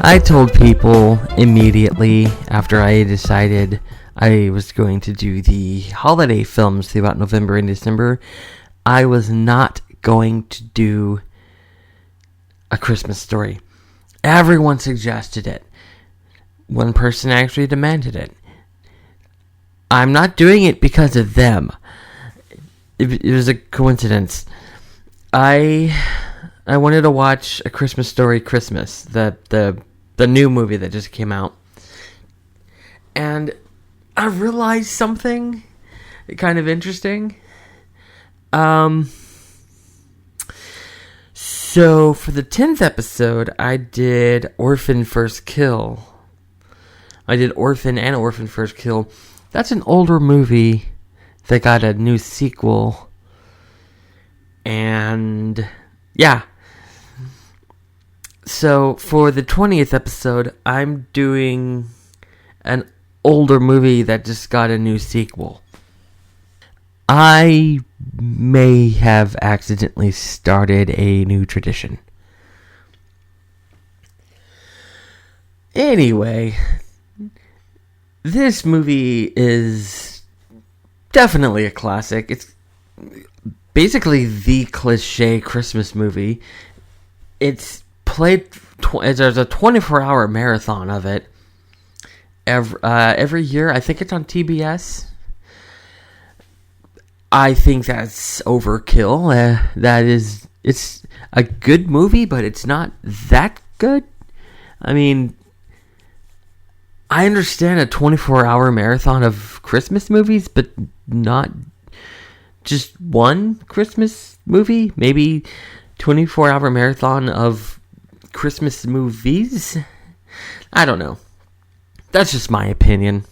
I told people immediately after I decided I was going to do the holiday films throughout November and December, I was not going to do A Christmas Story. Everyone suggested it. One person actually demanded it. I'm not doing it because of them. It was a coincidence. I wanted to watch A Christmas Story Christmas, the new movie that just came out. And I realized something kind of interesting. So for the 10th episode, I did Orphan First Kill. I did Orphan and Orphan First Kill. That's an older movie that got a new sequel. And yeah. So for the 20th episode, I'm doing an older movie that just got a new sequel. I may have accidentally started a new tradition. Anyway, this movie is definitely a classic. It's basically the cliche Christmas movie. It's played, there's a 24-hour marathon of it every year. I think it's on TBS. I think that's overkill. It's a good movie, but it's not that good. I mean, I understand a 24-hour marathon of Christmas movies, but not just one Christmas movie. Maybe 24-hour marathon of Christmas movies. I don't know. That's just my opinion.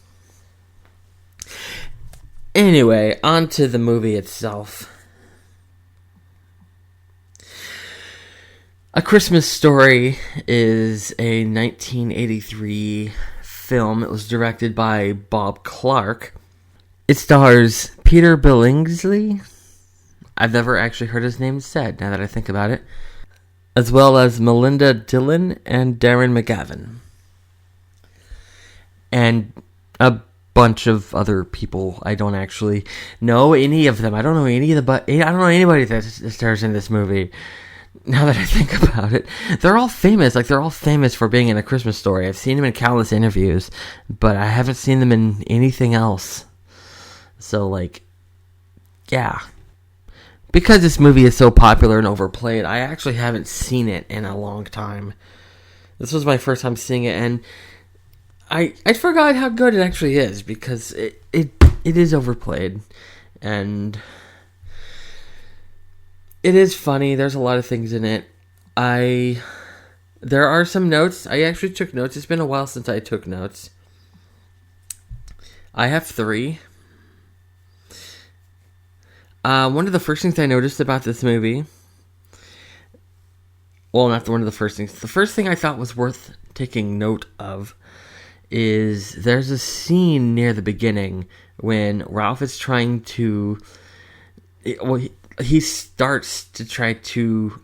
Anyway, on to the movie itself. A Christmas Story is a 1983 film. It was directed by Bob Clark. It stars Peter Billingsley. I've never actually heard his name said, now that I think about it. As well as Melinda, Dillon, and Darren McGavin. And a bunch of other people. I don't actually know any of them. I don't know any of I don't know anybody that stars in this movie. Now that I think about it, they're all famous. Like, they're all famous for being in A Christmas Story. I've seen them in countless interviews, but I haven't seen them in anything else. So, like, yeah. Because this movie is so popular and overplayed, I actually haven't seen it in a long time. This was my first time seeing it, and I forgot how good it actually is, because it is overplayed, and it is funny. There's a lot of things in it. There are some notes. I actually took notes. It's been a while since I took notes. I have 3. One of the first things I noticed about this movie, well, not one of the first things. The first thing I thought was worth taking note of is there's a scene near the beginning when Ralph is trying to, he starts to try to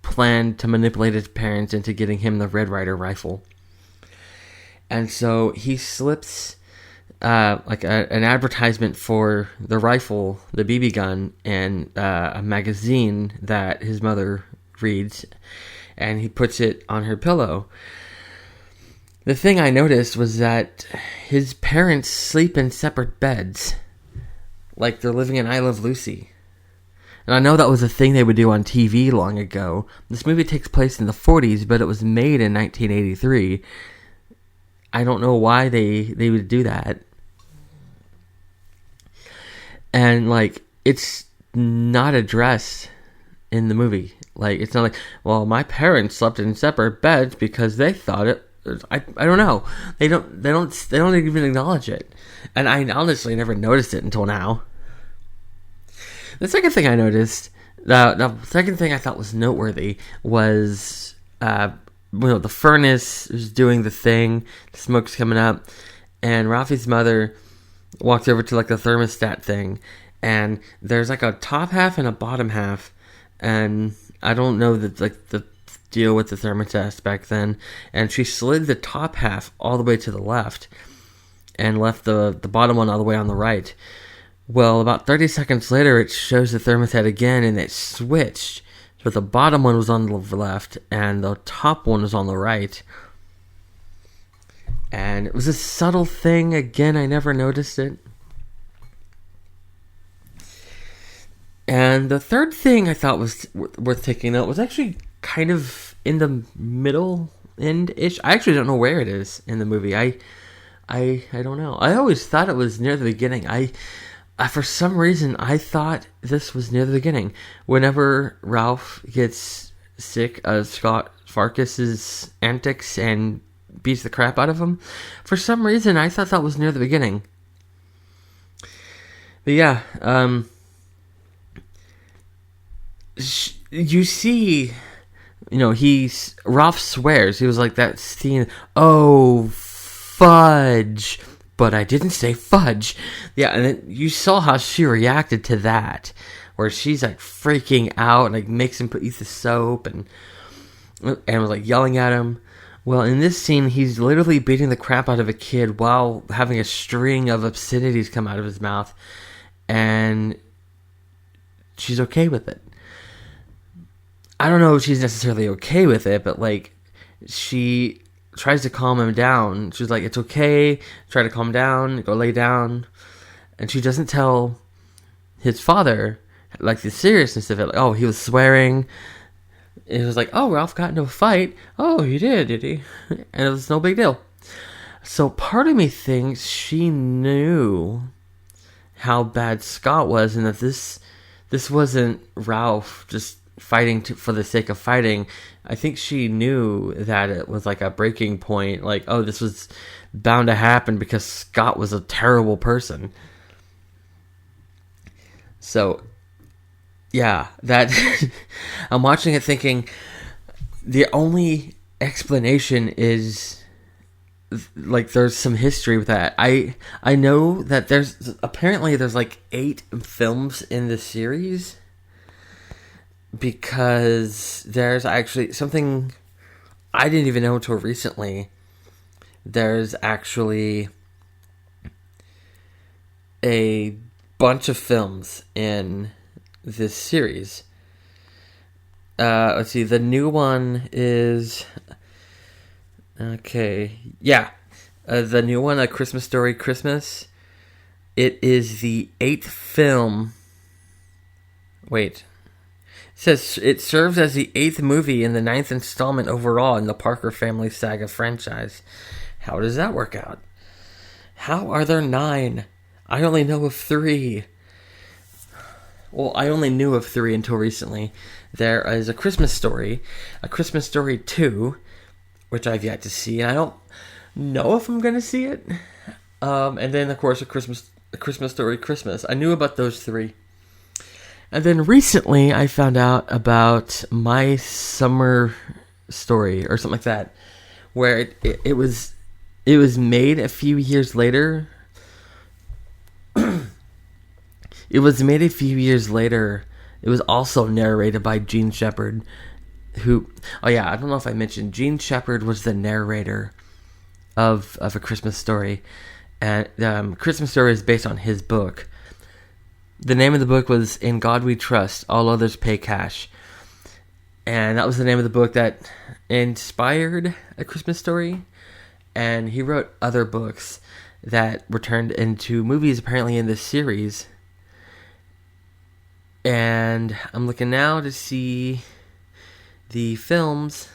plan to manipulate his parents into getting him the Red Ryder rifle. And so he slips an advertisement for the rifle, the BB gun, and a magazine that his mother reads, and he puts it on her pillow. The thing I noticed was that his parents sleep in separate beds, like they're living in I Love Lucy. And I know that was a thing they would do on TV long ago. This movie takes place in the 40s, but it was made in 1983. I don't know why they would do that. And, like, it's not addressed in the movie. Like, it's not like, well, my parents slept in separate beds because they thought it. I don't know. They don't even acknowledge it. And I honestly never noticed it until now. The second thing I noticed, the second thing I thought was noteworthy was, the furnace was doing the thing, the smoke's coming up, and Ralphie's mother walked over to, like, the thermostat thing, and there's, like, a top half and a bottom half, and I don't know that, like, the deal with the thermostats back then, and she slid the top half all the way to the left and left the bottom one all the way on the right. Well, about 30 seconds later, it shows the thermostat again, and it switched. So the bottom one was on the left, and the top one was on the right. And it was a subtle thing. Again, I never noticed it. And the third thing I thought was worth taking note was actually kind of in the middle end-ish. I actually don't know where it is in the movie. I don't know. I always thought it was near the beginning. I for some reason, I thought this was near the beginning. Whenever Ralph gets sick of Scott Farkus's antics and beats the crap out of him, for some reason, I thought that was near the beginning. But yeah, you see, Ralph swears. He was like that scene, oh, fudge. But I didn't say fudge. Yeah, and then you saw how she reacted to that, where she's like freaking out and like makes him eat the soap and was like yelling at him. Well, in this scene, he's literally beating the crap out of a kid while having a string of obscenities come out of his mouth, and she's okay with it. I don't know if she's necessarily okay with it, but like she tries to calm him down. She's like, it's okay, try to calm down, go lay down. And she doesn't tell his father, like, the seriousness of it. Like, oh, he was swearing. It was like, oh, Ralph got into a fight. Oh, he did he? And it was no big deal. So part of me thinks she knew how bad Scott was, and that this wasn't Ralph just fighting for the sake of fighting. I think she knew that it was like a breaking point. Like, oh, this was bound to happen because Scott was a terrible person. So, yeah, that I'm watching it thinking the only explanation is like there's some history with that. I know that there's like 8 films in the series, because there's actually something I didn't even know until recently. There's actually a bunch of films in this series. Let's see, the new one is... Okay, yeah. The new one, A Christmas Story Christmas. It is the 8th film... Wait... It says it serves as the 8th movie and the 9th installment overall in the Parker Family Saga franchise. How does that work out? How are there 9? I only know of 3. Well, I only knew of 3 until recently. There is A Christmas Story 2, which I've yet to see, and I don't know if I'm going to see it. And then, of course, A Christmas Story Christmas. I knew about those 3. And then recently, I found out about My Summer Story, or something like that, where it was made a few years later. It was made a few years later. It was also narrated by Gene Sheppard, who... Oh yeah, I don't know if I mentioned, Gene Sheppard was the narrator of A Christmas Story. And Christmas Story is based on his book. The name of the book was In God We Trust, All Others Pay Cash. And that was the name of the book that inspired A Christmas Story. And he wrote other books that were turned into movies apparently in this series. And I'm looking now to see the films.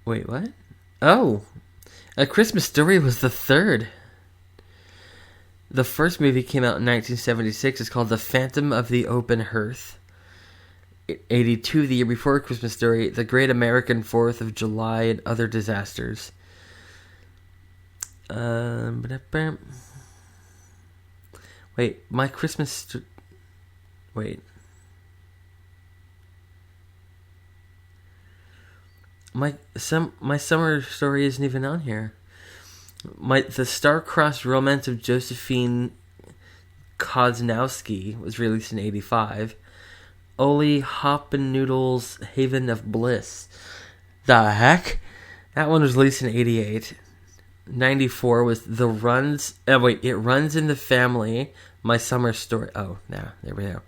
Wait, what? Oh, A Christmas Story was the 3rd. The first movie came out in 1976. It's called The Phantom of the Open Hearth. 82, the year before A Christmas Story, The Great American 4th of July and Other Disasters. Wait, My Christmas... Wait. My Summer Story isn't even on here. The Star-Crossed Romance of Josephine Koznowski was released in 85. Oli Hoppenoodle's Haven of Bliss. The heck? That one was released in 88. 94 was It Runs in the Family, My Summer Story. Oh, no, there we go.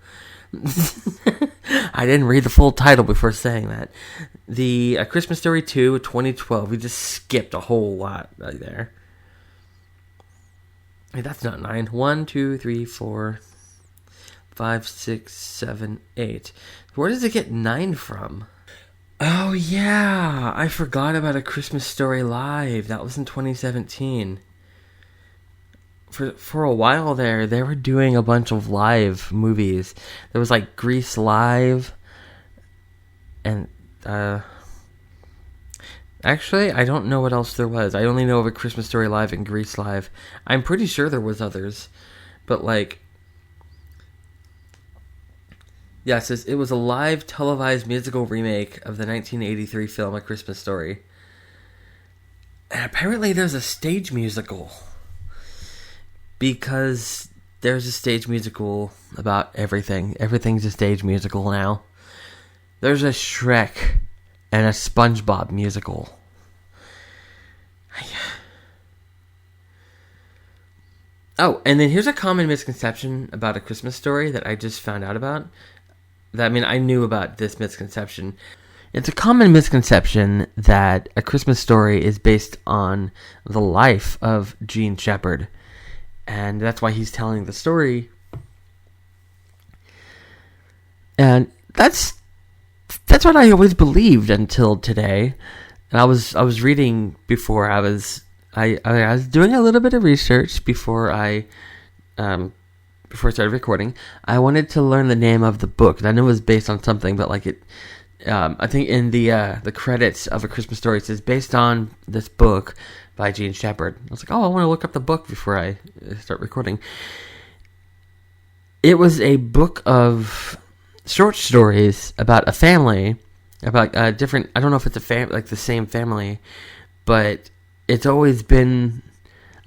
I didn't read the full title before saying that. The A Christmas Story 2, 2012. We just skipped a whole lot right there. Hey, that's not 9. 1, 2, 3, 4, 5, 6, 7, 8. Where does it get 9 from? Oh, yeah. I forgot about A Christmas Story Live. That was in 2017. For a while there, they were doing a bunch of live movies. There was like Grease Live. And, actually, I don't know what else there was. I only know of A Christmas Story Live and Grease Live. I'm pretty sure there was others. But, like... Yeah, it says it was a live televised musical remake of the 1983 film A Christmas Story. And apparently there's a stage musical. Because there's a stage musical about everything. Everything's a stage musical now. There's a Shrek and a SpongeBob musical. Oh, and then here's a common misconception about A Christmas Story that I just found out about. I knew about this misconception. It's a common misconception that A Christmas Story is based on the life of Gene Sheppard. And that's why he's telling the story. And that's what I always believed until today. And I was reading before I was doing a little bit of research before I started recording. I wanted to learn the name of the book. And I know it was based on something, but like it, I think in the credits of A Christmas Story, it says based on this book by Gene Sheppard. I was like, oh, I want to look up the book before I start recording. It was a book of short stories about a family, about different. I don't know if it's like the same family, but it's always been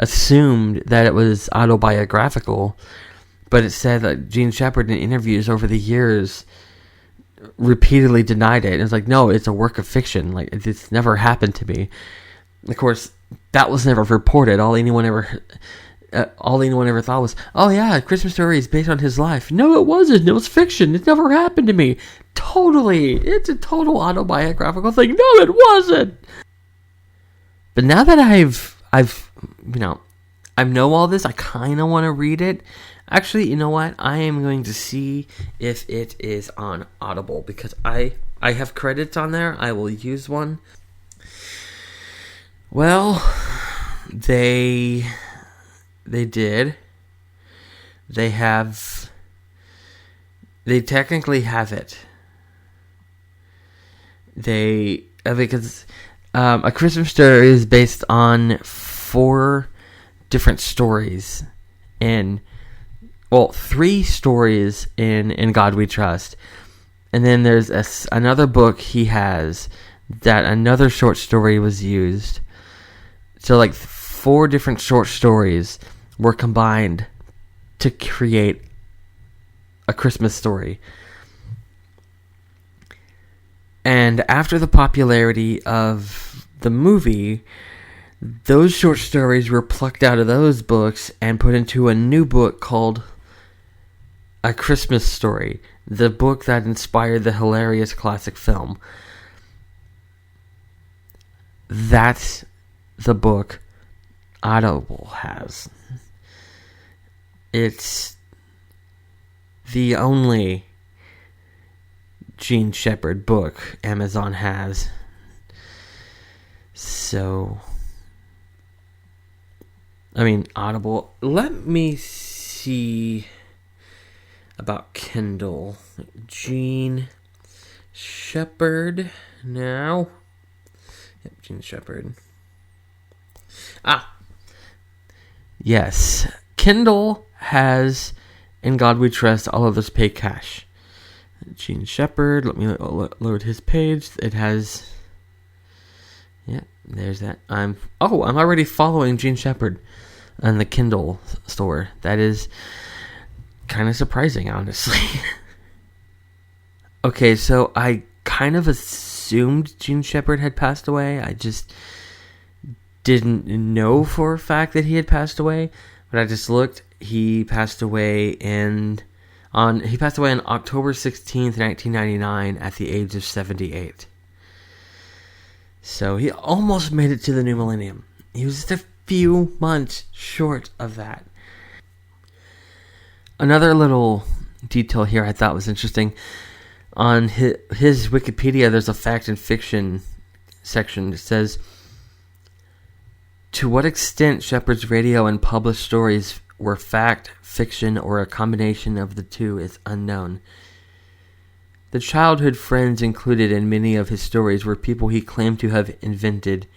assumed that it was autobiographical. But it said that Gene Sheppard in interviews over the years repeatedly denied it. And it's like, no, it's a work of fiction. Like, it's never happened to me. Of course, that was never reported. All anyone ever thought was, oh yeah, A Christmas Story is based on his life. No, it wasn't. It was fiction. It never happened to me. Totally. It's a total autobiographical thing. No, it wasn't. But now that I know all this, I kind of want to read it. Actually, you know what? I am going to see if it is on Audible, because I have credits on there. I will use one. Well, they did. They technically have it. Because A Christmas Story is based on 4 different stories in... Well, 3 stories in God We Trust. And then there's another book he has that another short story was used. So like 4 different short stories were combined to create A Christmas Story. And after the popularity of the movie, those short stories were plucked out of those books and put into a new book called A Christmas Story, the book that inspired the hilarious classic film. That's the book Audible has. It's the only Gene Sheppard book Amazon has. So, Audible. Let me see about Kindle. Gene Sheppard now. Yep, Gene Sheppard. Yes. Kindle has In God We Trust, All Others Pay Cash. Gene Sheppard. Let me load his page. It has... Yeah, there's that. I'm already following Gene Sheppard on the Kindle store. That is kind of surprising, honestly. Okay, so I kind of assumed Gene Sheppard had passed away. I just didn't know for a fact that he had passed away, but I just looked. He passed away on October 16th, 1999 at the age of 78. So he almost made it to the new millennium. He was just a few months short of that. Another little detail here I thought was interesting. On his Wikipedia, there's a fact and fiction section that says, to what extent Sheppard's radio and published stories were fact, fiction, or a combination of the two is unknown. The childhood friends included in many of his stories were people he claimed to have invented,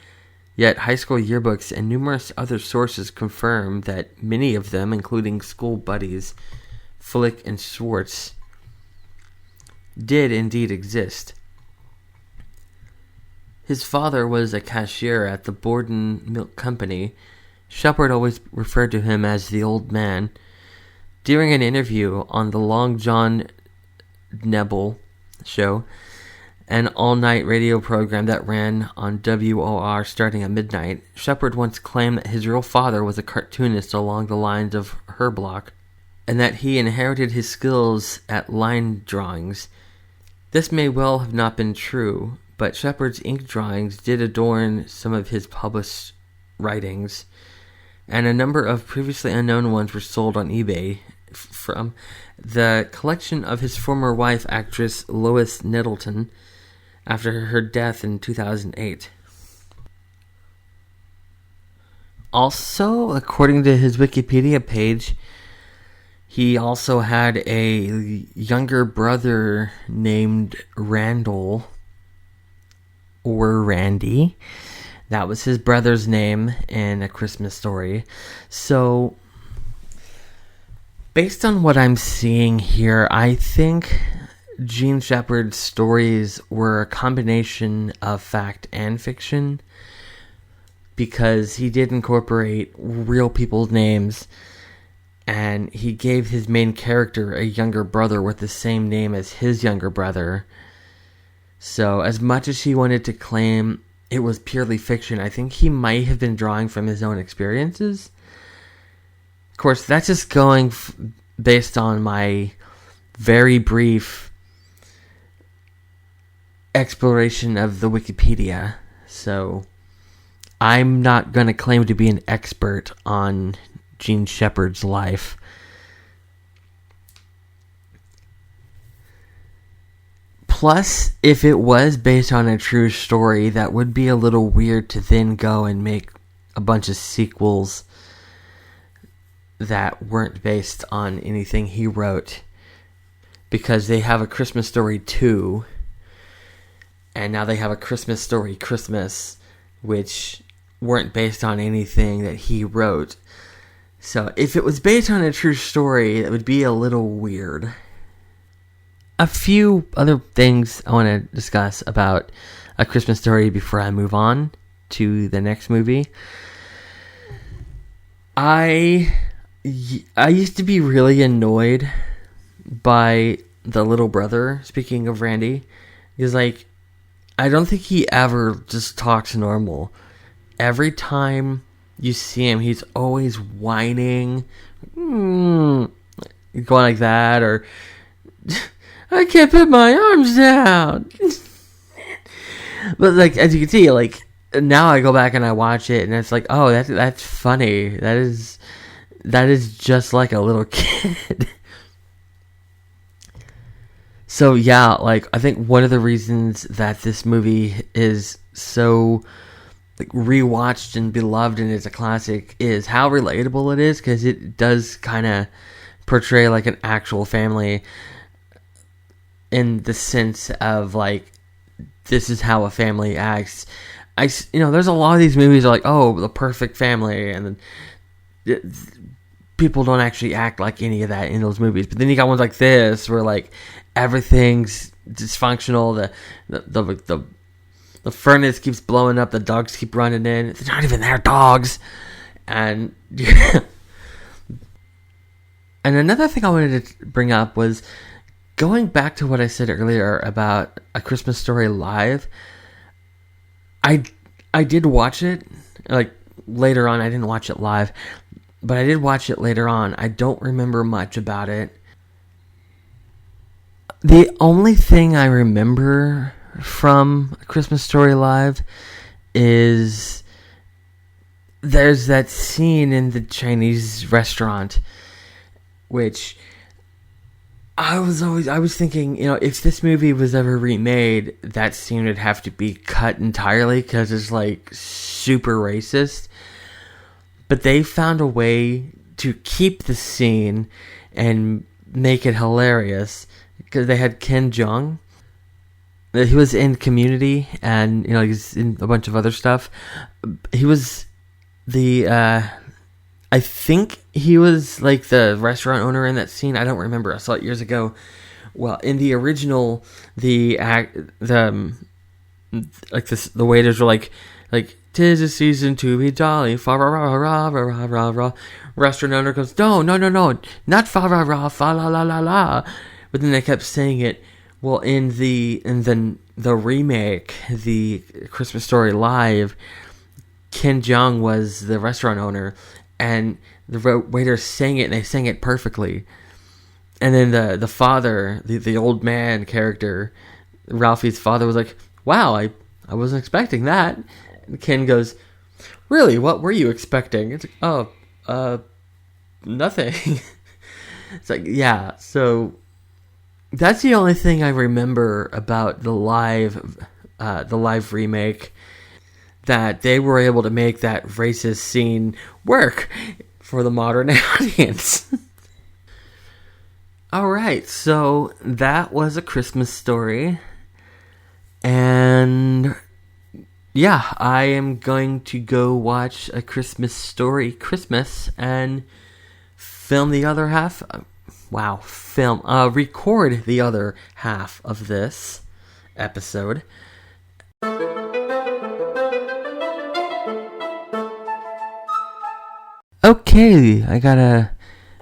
yet high school yearbooks and numerous other sources confirm that many of them, including school buddies Flick and Schwartz, did indeed exist. His father was a cashier at the Borden Milk Company. Sheppard always referred to him as the old man. During an interview on the Long John Nebel show, an all-night radio program that ran on WOR starting at midnight, Sheppard once claimed that his real father was a cartoonist along the lines of Herblock, and that he inherited his skills at line drawings. This may well have not been true, but Sheppard's ink drawings did adorn some of his published writings, and a number of previously unknown ones were sold on eBay from the collection of his former wife, actress Lois Nettleton, after her death in 2008. Also, according to his Wikipedia page, he also had a younger brother named Randall, or Randy. That was his brother's name in A Christmas Story. So, based on what I'm seeing here, I think Gene Sheppard's stories were a combination of fact and fiction, because he did incorporate real people's names, and he gave his main character a younger brother with the same name as his younger brother. So, as much as he wanted to claim it was purely fiction, I think he might have been drawing from his own experiences. Of course, that's just going based on my very brief exploration of the Wikipedia. So, I'm not going to claim to be an expert on Gene Sheppard's life. Plus, if it was based on a true story, that would be a little weird to then go and make a bunch of sequels that weren't based on anything he wrote. Because they have a Christmas Story 2, and now they have a Christmas Story Christmas, which weren't based on anything that he wrote. So, if it was based on a true story, it would be a little weird. A few other things I want to discuss about A Christmas Story before I move on to the next movie. I used to be really annoyed by the little brother, speaking of Randy, because, I don't think he ever just talks normal. Every time you see him, he's always whining, going like that, or I can't put my arms down. But as you can see, now I go back and I watch it, and it's oh, that's funny. That is just like a little kid. So yeah, I think one of the reasons that this movie is so rewatched and beloved and is a classic is how relatable it is, because it does kind of portray an actual family in the sense of this is how a family acts. There's a lot of these movies are oh, the perfect family, and then people don't actually act like any of that in those movies. But then you got ones like this where everything's dysfunctional. The furnace keeps blowing up. The dogs keep running in. They're not even their dogs. And and another thing I wanted to bring up was going back to what I said earlier about A Christmas Story Live, I did watch it, like, later on. I didn't watch it live, but I did watch it later on. I don't remember much about it. The only thing I remember from A Christmas Story Live is there's that scene in the Chinese restaurant, which I was thinking, if this movie was ever remade, that scene would have to be cut entirely because it's like super racist. But they found a way to keep the scene and make it hilarious because they had Ken Jeong. He was in Community, and he's in a bunch of other stuff. He was I think he was like the restaurant owner in that scene. I don't remember. I saw it years ago. Well, in the original, the waiters were like, "'Tis a season to be jolly, fa ra ra ra ra ra ra ra." Restaurant owner goes, "No, not fa ra ra, fa la la la la." But then they kept saying it. Well, in the remake, the Christmas Story Live, Ken Jeong was the restaurant owner, and the waiters sang it, and they sang it perfectly. And then the father, the old man character, Ralphie's father, was like, "Wow, I wasn't expecting that." And Ken goes, "Really? What were you expecting?" It's like, "Oh, nothing." It's like, yeah, so that's the only thing I remember about the live remake, that they were able to make that racist scene work for the modern audience. Alright, so that was A Christmas Story. And yeah, I am going to go watch A Christmas Story Christmas and film the other half. Record the other half of this episode. Okay, I got a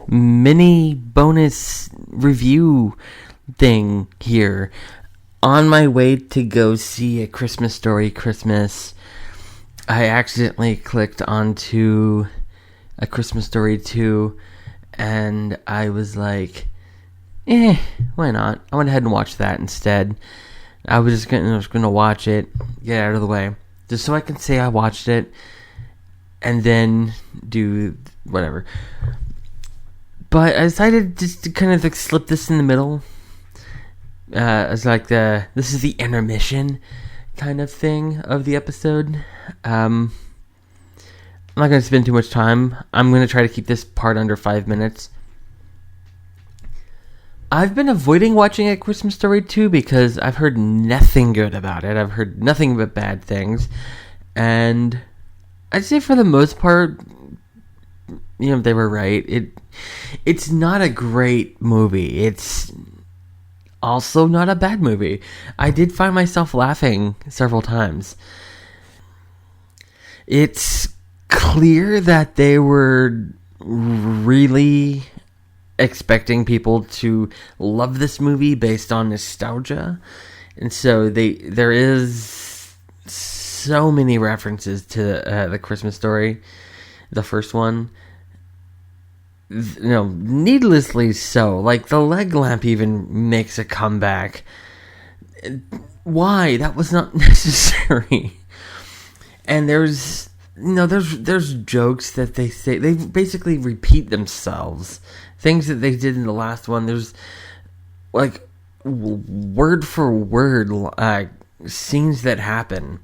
mini bonus review thing here. On my way to go see A Christmas Story Christmas, I accidentally clicked onto A Christmas Story 2, and I was like, why not? I went ahead and watched that instead. I was gonna watch it, get out of the way, just so I can say I watched it, and then do whatever. But I decided just to kind of like slip this in the middle. As like this is the intermission kind of thing of the episode. I'm not going to spend too much time. I'm going to try to keep this part under 5 minutes. I've been avoiding watching A Christmas Story 2 because I've heard nothing good about it. I've heard nothing but bad things. And I'd say for the most part, they were right. It's not a great movie. It's also not a bad movie. I did find myself laughing several times. It's clear that they were really expecting people to love this movie based on nostalgia, and so there is so many references to the Christmas Story, the first one. Needlessly so. Like, the leg lamp even makes a comeback. Why? That was not necessary. And there's jokes that they say. They basically repeat themselves. Things that they did in the last one. There's, like, word for word scenes that happen.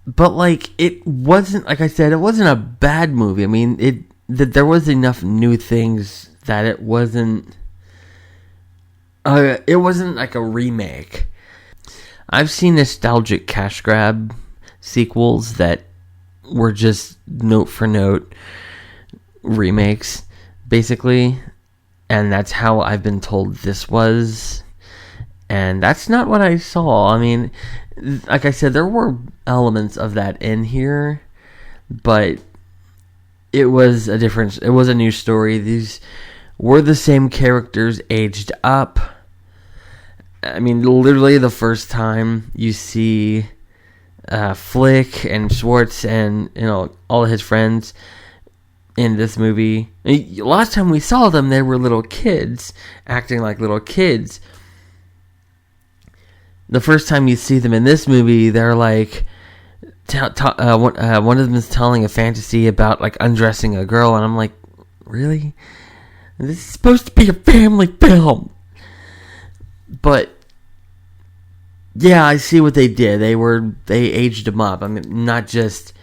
But, like, it wasn't, like I said, it wasn't a bad movie. I mean, there was enough new things that it wasn't like a remake. I've seen nostalgic cash grab sequels that were just note for note remakes, basically, and that's how I've been told this was, and that's not what I saw. I mean, like I said, there were elements of that in here, but it was a new story. These were the same characters aged up. I mean, literally the first time you see Flick and Schwartz and, all of his friends in this movie. Last time we saw them, they were little kids, acting like little kids. The first time you see them in this movie, they're like, one of them is telling a fantasy about like undressing a girl, and I'm like, really? This is supposed to be a family film. But yeah, I see what they did. They aged him up. I mean, not just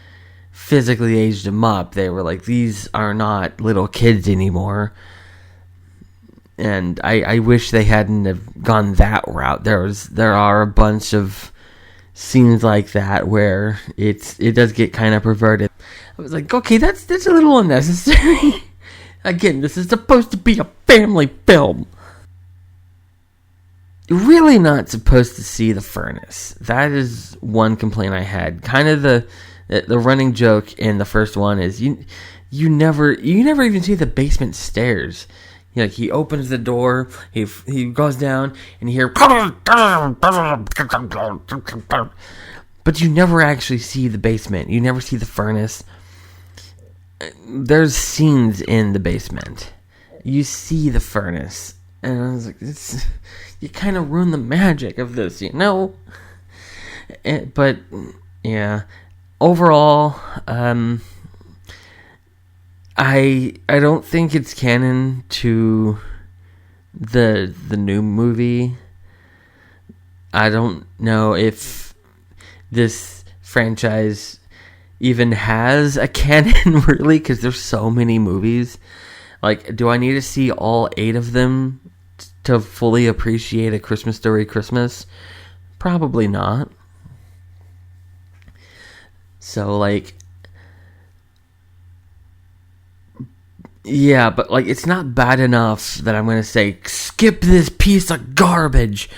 physically aged him up. They were like, these are not little kids anymore. And I wish they hadn't have gone that route. There are a bunch of scenes like that where it does get kind of perverted. I was like, okay, that's a little unnecessary. Again, this is supposed to be a family film. You're really not supposed to see the furnace. That is one complaint I had. Kind of the running joke in the first one is you never even see the basement stairs. He opens the door, he goes down, and you hear, but you never actually see the basement. You never see the furnace. There's scenes in the basement. You see the furnace, and I was like, you kind of ruin the magic of this, But yeah, overall, I don't think it's canon to the new movie. I don't know if this franchise even has a canon, really, because there's so many movies. Like, do I need to see all 8 of them to fully appreciate A Christmas Story Christmas? Probably not. So, like, yeah, but, like, it's not bad enough that I'm going to say, skip this piece of garbage.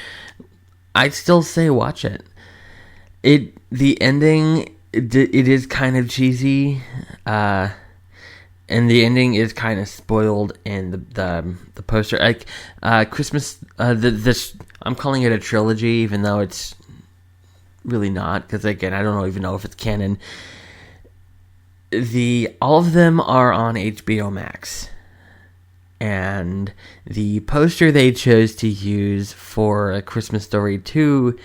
I'd still say watch it. The ending, it is kind of cheesy, and the ending is kind of spoiled in the poster. Like, Christmas, this, I'm calling it a trilogy, even though it's really not, because, again, I don't even know if it's canon. All of them are on HBO Max, and the poster they chose to use for A Christmas Story 2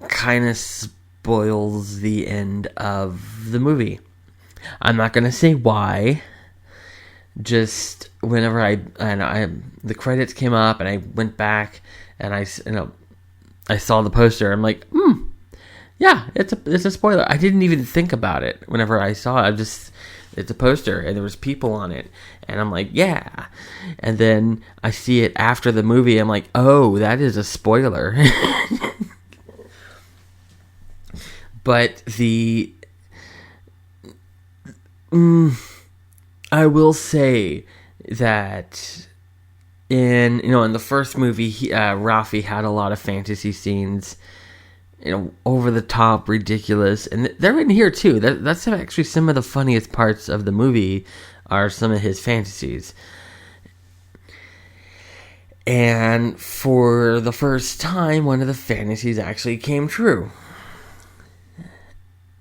kind of spoils the end of the movie. I'm not going to say why. Just whenever the credits came up and I went back and I saw the poster, I'm like, yeah, it's a spoiler. I didn't even think about it whenever I saw it. It's a poster and there was people on it, and I'm like, yeah. And then I see it after the movie. I'm like, oh, that is a spoiler. But I will say that in the first movie, Ralphie had a lot of fantasy scenes, over the top, ridiculous, and they're in here too. That's actually some of the funniest parts of the movie are some of his fantasies. And for the first time, one of the fantasies actually came true.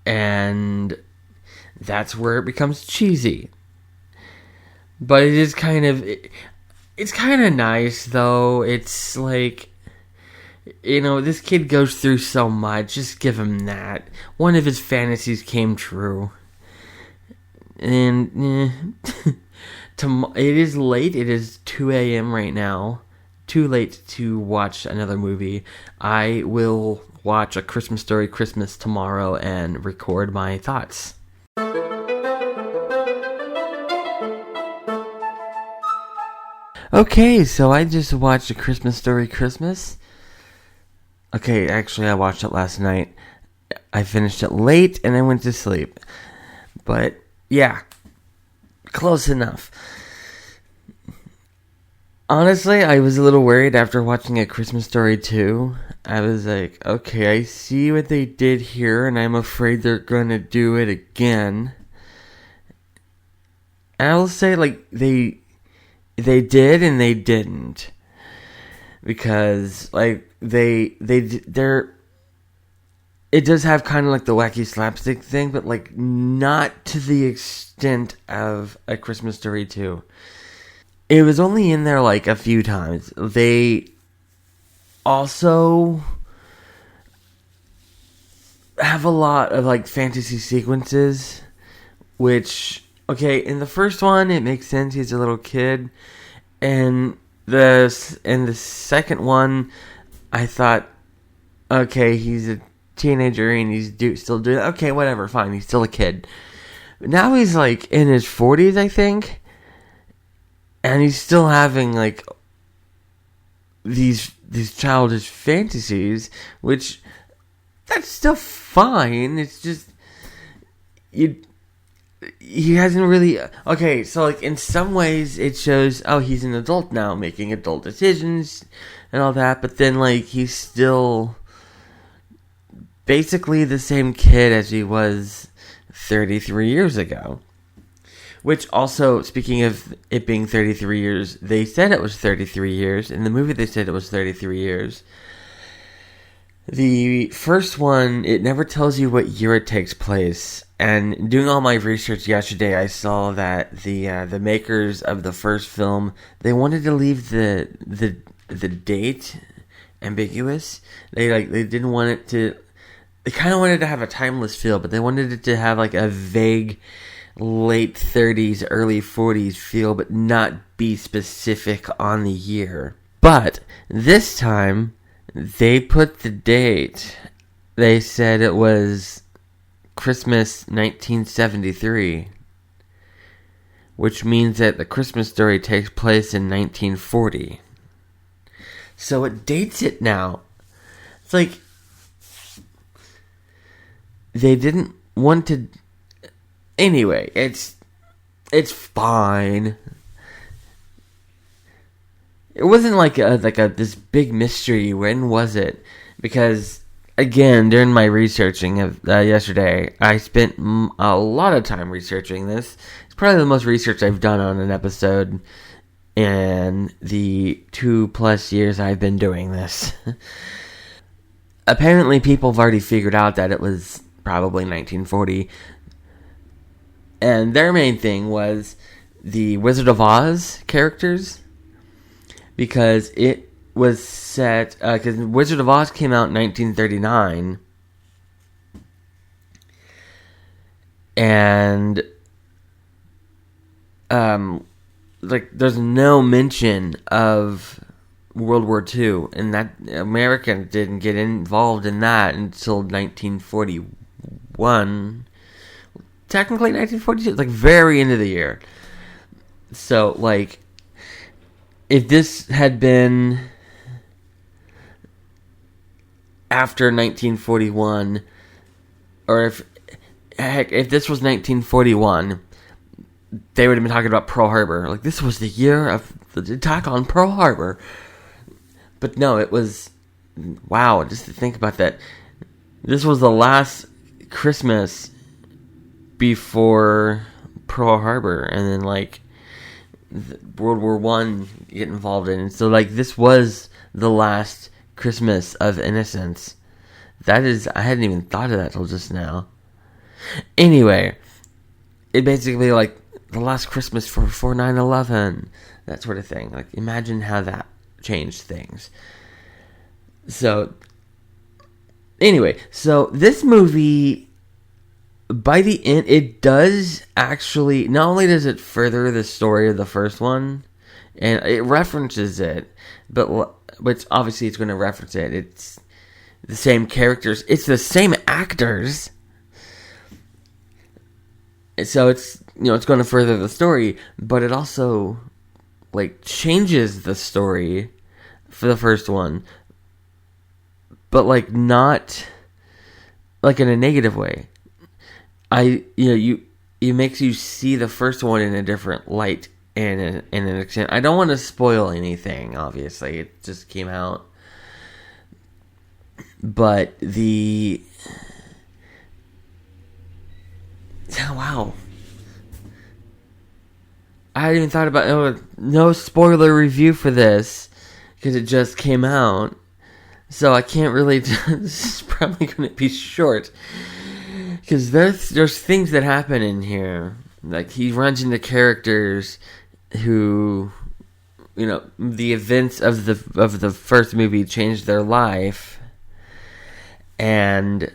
And that's where it becomes cheesy. But it is it's kind of nice, though. It's like, this kid goes through so much. Just give him that. One of his fantasies came true. And it is late. It is 2 a.m. right now. Too late to watch another movie. I will watch A Christmas Story Christmas tomorrow and record my thoughts. Okay, so I just watched A Christmas Story Christmas. Okay, actually I watched it last night. I finished it late and I went to sleep. But yeah, close enough. Honestly, I was a little worried after watching A Christmas Story 2. I was like, okay, I see what they did here, and I'm afraid they're going to do it again. And I will say, like, they did and they didn't, because like they're it does have kind of like the wacky slapstick thing, but like not to the extent of A Christmas Story 2. It was only in there like a few times. They also have a lot of like fantasy sequences, which, okay, in the first one it makes sense, he's a little kid, and the second one I thought, okay, he's a teenager and he's still doing, okay, whatever, fine, he's still a kid. But now he's like in his 40s, I think, and he's still having like these childish fantasies, which that's still fine. It's just he hasn't really, okay, so like in some ways it shows, oh, he's an adult now making adult decisions and all that, but then like he's still basically the same kid as he was 33 years ago. Which also, speaking of it being 33 years, they said it was 33 years. In the movie, they said it was 33 years. The first one, it never tells you what year it takes place. And doing all my research yesterday, I saw that the makers of the first film, they wanted to leave the date ambiguous. They didn't want it to. They kind of wanted to have a timeless feel, but they wanted it to have like a vague late 30s, early 40s feel, but not be specific on the year. But this time, they put the date. They said it was Christmas 1973, which means that The Christmas Story takes place in 1940. So it dates it now. It's like they didn't want to. Anyway, it's fine. It wasn't like this big mystery. When was it? Because again, during my researching of yesterday, I spent a lot of time researching this. It's probably the most research I've done on an episode in the 2+ years I've been doing this. Apparently, people have already figured out that it was probably 1940. And their main thing was the Wizard of Oz characters, because it was set, because Wizard of Oz came out in 1939, and like there's no mention of World War II, and that America didn't get involved in that until 1941. Technically 1942, like very end of the year. So like, if this had been after 1941, or if this was 1941, they would have been talking about Pearl Harbor. Like, this was the year of the attack on Pearl Harbor. But no, it was, wow, just to think about that. This was the last Christmas before Pearl Harbor, and then like World War I get involved in, and so like this was the last Christmas of innocence. That is, I hadn't even thought of that till just now. Anyway, it basically like the last Christmas for 9/11, that sort of thing. Like, imagine how that changed things. So anyway, so this movie, by the end, it does actually, not only does it further the story of the first one, and it references it, but obviously it's going to reference it. It's the same characters. It's the same actors. So it's, it's going to further the story, but it also, like, changes the story for the first one, but, like, not, like, in a negative way. It makes you see the first one in a different light and in an extent. I don't want to spoil anything, obviously. It just came out. But wow. I hadn't even thought about no spoiler review for this because it just came out. So I can't really. This is probably going to be short because there's things that happen in here. Like he runs into characters who, the events of the first movie changed their life, and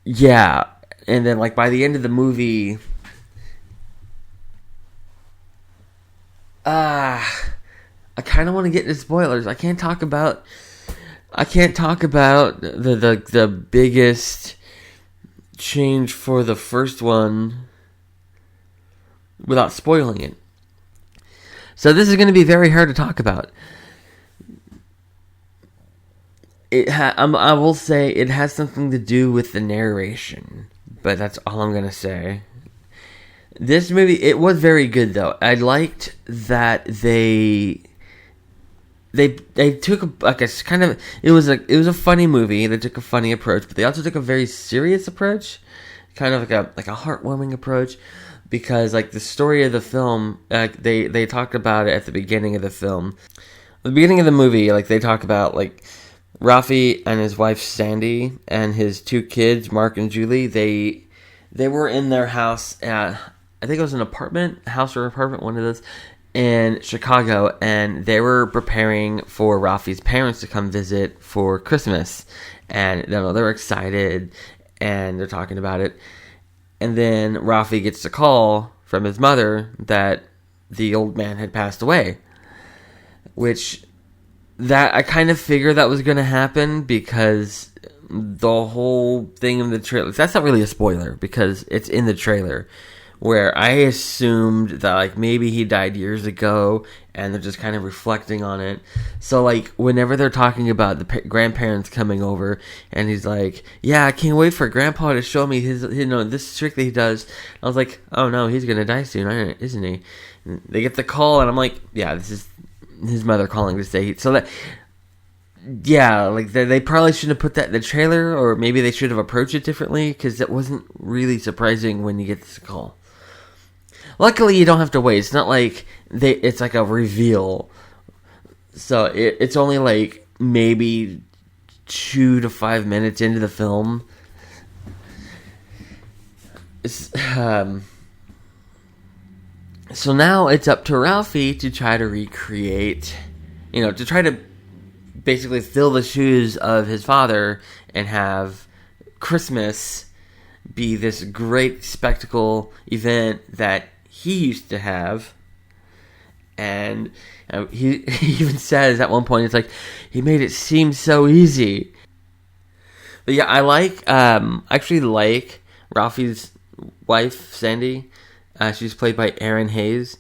yeah, and then like by the end of the movie, I kind of want to get into spoilers. I can't talk about the biggest change for the first one without spoiling it. So this is going to be very hard to talk about. I will say it has something to do with the narration, but that's all I'm going to say. This movie, it was very good though. I liked that they took it was a funny movie. They took a funny approach, but they also took a very serious approach, kind of like a heartwarming approach, because like the story of the film, they talked about it at the beginning of the film. At the beginning of the movie, like they talk about like Rafi and his wife Sandy and his two kids, Mark and Julie. They were in their house. I think it was an house or apartment, one of those, in Chicago, and they were preparing for Rafi's parents to come visit for Christmas, and they're excited, and they're talking about it, and then Rafi gets a call from his mother that the old man had passed away, which that I kind of figured that was going to happen because the whole thing in the trailer, that's not really a spoiler because it's in the trailer, where I assumed that like maybe he died years ago and they're just kind of reflecting on it. So like whenever they're talking about the grandparents coming over and he's like, yeah, I can't wait for grandpa to show me his, this trick that he does. I was like, oh no, he's going to die soon, isn't he? And they get the call and I'm like, yeah, this is his mother calling to say, so that, yeah, like they probably shouldn't have put that in the trailer, or maybe they should have approached it differently because it wasn't really surprising when you get this call. Luckily, you don't have to wait. It's not like it's like a reveal. So it's only like maybe 2 to 5 minutes into the film. So now it's up to Ralphie to try to recreate, to try to basically fill the shoes of his father and have Christmas be this great spectacle event that he used to have. And he even says at one point, it's like, he made it seem so easy. But yeah, I actually like Ralphie's wife, Sandy. She's played by Erinn Hayes.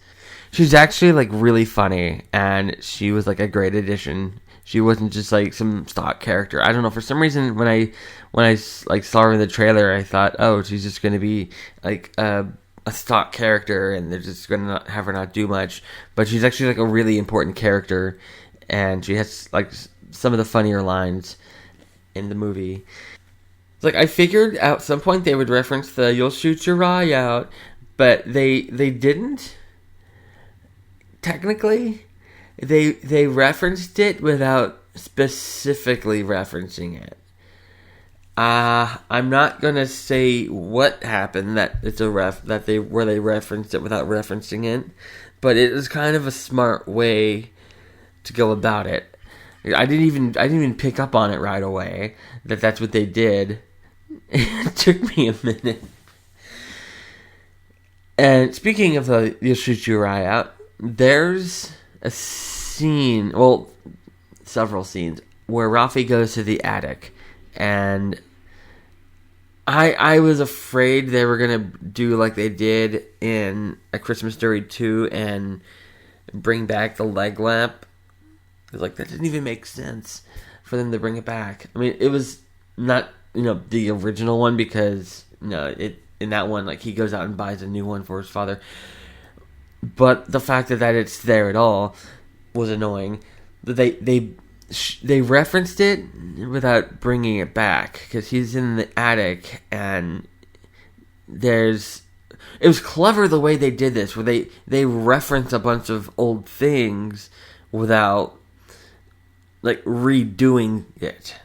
She's actually like really funny, and she was like a great addition. She wasn't just like some stock character. I don't know, for some reason when I like saw her in the trailer, I thought, oh, she's just gonna be like a stock character, and they're just gonna have her not do much. But she's actually like a really important character, and she has like some of the funnier lines in the movie. It's like I figured at some point they would reference the "you'll shoot your eye out," but they didn't. Technically, they referenced it without specifically referencing it. I'm not gonna say what happened where they referenced it without referencing it, but it was kind of a smart way to go about it. I didn't even pick up on it right away that's what they did. It took me a minute. And speaking of the "you'll shoot your eye out," there's a scene, well, several scenes, where Rafi goes to the attic, and I was afraid they were going to do like they did in A Christmas Story 2 and bring back the leg lamp. It was like, that didn't even make sense for them to bring it back. I mean, it was not, the original one, because, in that one, like, he goes out and buys a new one for his father. But the fact that it's there at all was annoying. They referenced it without bringing it back, because he's in the attic and there's it was clever the way they did this, where they reference a bunch of old things without like redoing it,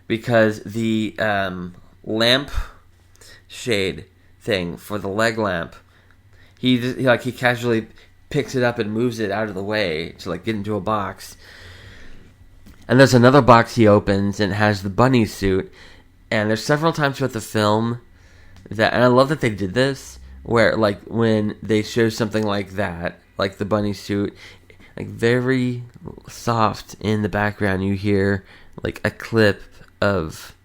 because the lamp shade thing for the leg lamp, he casually picks it up and moves it out of the way to like get into a box. And there's another box he opens and it has the bunny suit. And there's several times throughout the film that, and I love that they did this, where like when they show something like that, like the bunny suit, like very soft in the background, you hear like a clip of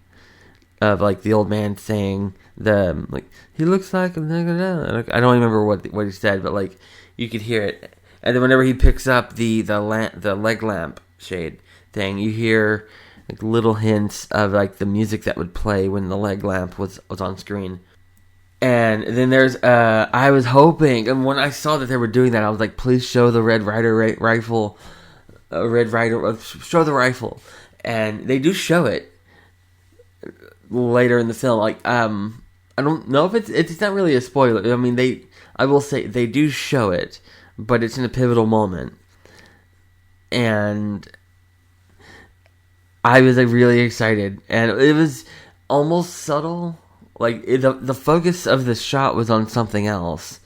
like the old man saying he looks like I don't remember what he said, but like you could hear it. And then whenever he picks up the leg lamp shade thing, you hear like little hints of like the music that would play when the leg lamp was on screen. And then there's I was hoping, and when I saw that they were doing that, I was like, please show the Red Ryder rifle, show the rifle. And they do show it later in the film. Like I don't know if it's not really a spoiler. I mean, I will say they do show it, but it's in a pivotal moment. And I was like really excited, and it was almost subtle. Like the focus of the shot was on something else,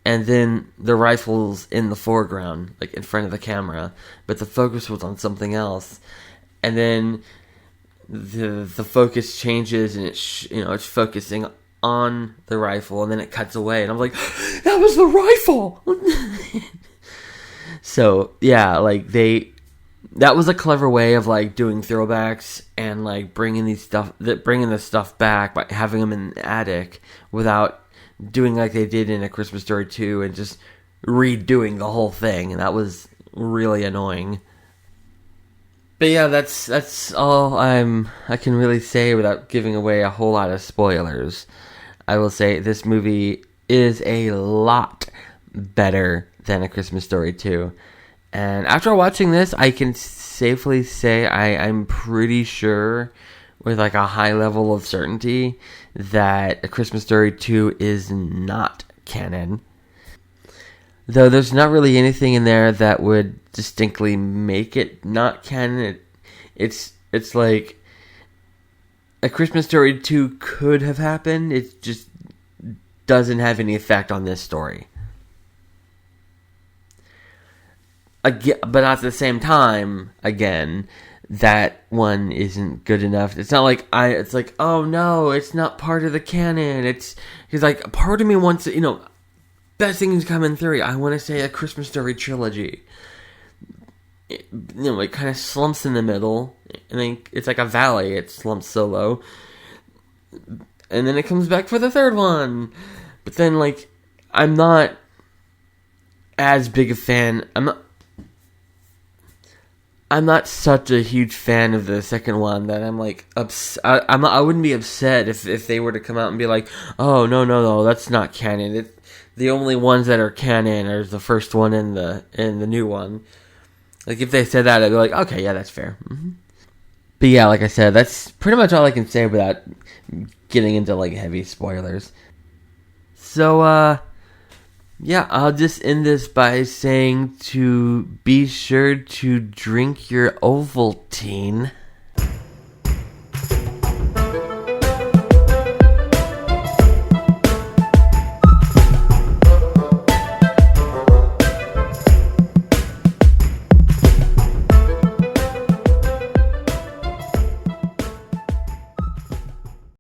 and then the rifle's in the foreground, like in front of the camera, but the focus was on something else, and then the focus changes, and it's focusing on the rifle, and then it cuts away, and I'm like, that was the rifle. So yeah, like that was a clever way of like doing throwbacks and like bringing this stuff back by having them in the attic without doing like they did in A Christmas Story 2 and just redoing the whole thing, and that was really annoying. But yeah, that's all I can really say without giving away a whole lot of spoilers. I will say this movie is a lot better than A Christmas Story 2. And after watching this, I can safely say I'm pretty sure, with like a high level of certainty, that A Christmas Story 2 is not canon. Though there's not really anything in there that would distinctly make it not canon. It's like A Christmas Story 2 could have happened. It just doesn't have any effect on this story. Again, but at the same time, again, that one isn't good enough. It's not like it's like, oh no, it's not part of the canon. It's like part of me wants, best things coming through. I want to say A Christmas Story trilogy. It kind of slumps in the middle, and then it's like a valley. It slumps so low, and then it comes back for the third one. But then, like, I'm not as big a fan. I'm not such a huge fan of the second one that I'm like I wouldn't be upset if they were to come out and be like, oh no, that's not canon. The only ones that are canon are the first one and the new one. Like if they said that, I'd be like, okay, yeah, that's fair. Mm-hmm. But yeah, like I said, that's pretty much all I can say without getting into like heavy spoilers. So yeah, I'll just end this by saying to be sure to drink your Ovaltine.